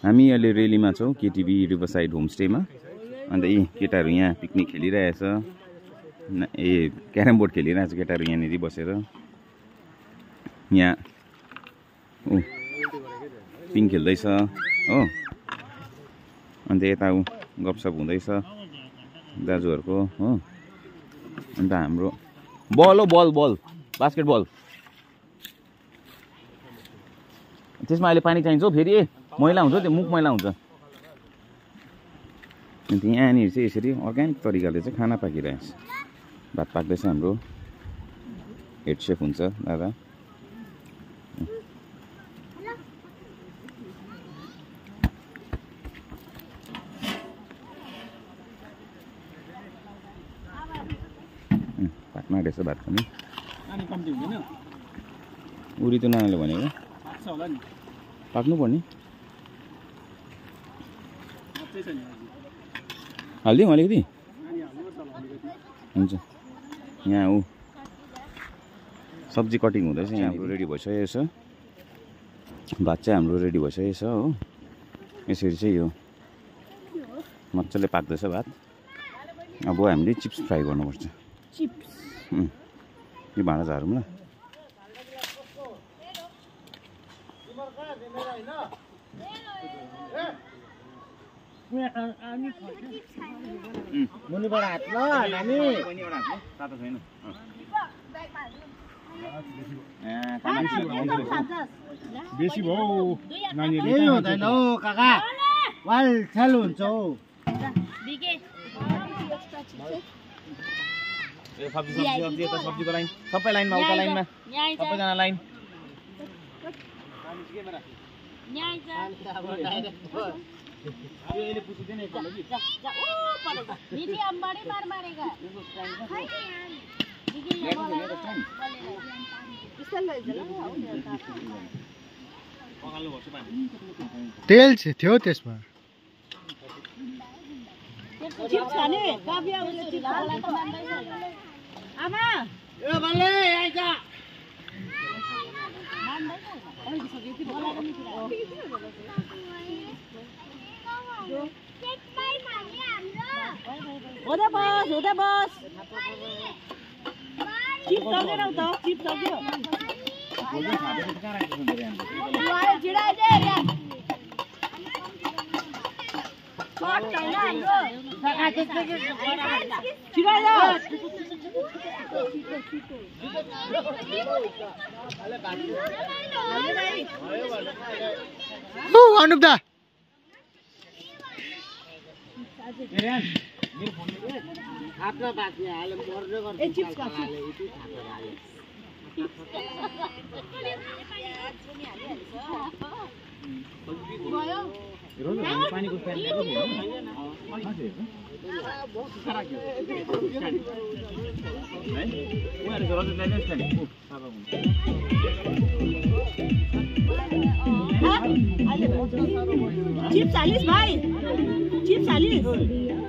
हामी अहिले रेलीमा छौँ केटिभी रिभरसाइड होमस्टेमा। अन्त यी केटाहरू यहाँ पिकनिक खेलिरहेछ। क्यारम बोर्ड खेलिरहेछ केटाहरू यहाँनिर बसेर। यहाँ पिङ खेल्दैछ हो। अन्त यता गफसप हुँदैछ दाजुहरूको हो। अन्त हाम्रो बल हो बल बास्केटबल। त्यसमा अहिले पानी चाहिन्छ हौ फेरि मैला हुन्छ त्यो मुख मैला हुन्छ। अन्त यहाँनिर चाहिँ यसरी अर्ग्यानिक तरिकाले चाहिँ खाना पाकिरहेछ। भात पाक्दैछ। हाम्रो हेड सेफ हुन्छ दादा। पाक्न आँटेछ भात पनि। उरी त नानाले भनेको पाक्नु पर्ने। हालिदिउँ अलिकति हुन्छ। यहाँ सब्जी कटिङ हुँदैछ। यहाँ हाम्रो रेडी भइसकेको छ। भात चाहिँ हाम्रो रेडी भइसकेको छ हो। यसरी चाहिँ यो मजाले पाक्दैछ भात। अब हामीले चिप्स फ्राई गर्नुपर्छ। यो भाँडा झारौँ ल। मुनिबाट हात ल नानी। तातो छैन। बेसी भयो नानीले। केही हुँदैन हौ काका। वाल छेल हुन्छ हौ। सब्जीको लाइन सबै लाइनमा उता लाइनमा सबैजना लाइन। तेल थियो त्यसमा। उता बस चिप सकेर त चिप सक्यो। अनुप दा आफ्ना बाँच्ने हाले मर्ने गर्छ। चिप 40 भाइ चिप 40।